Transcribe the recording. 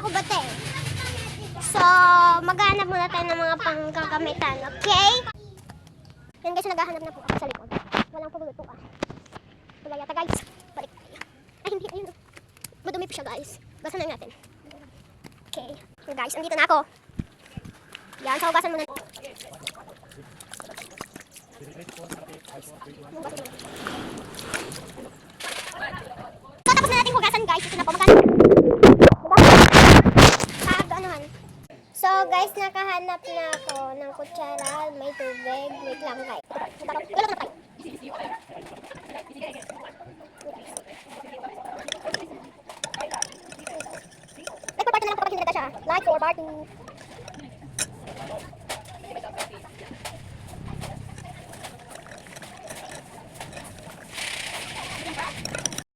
ako bate. So, maghanap muna tayo ng mga panggagamitan, okay? Yan guys, naghahanap na po ako sa likod. Walang pulutuan. Wala yata guys. Balik tayo. Ay, hindi. Ayun. Madumi pa siya guys. Basan lang natin. Okay. Guys, andito na ako. Yan, sa hugasan muna. So, tapos na natin hugasan guys. Ito na po. So guys, nakahanap na ako ng kutsara, may tubig. Wait lang guys. Ilot na tayo. Like for party na lang kapag hindi na siya. Like for party.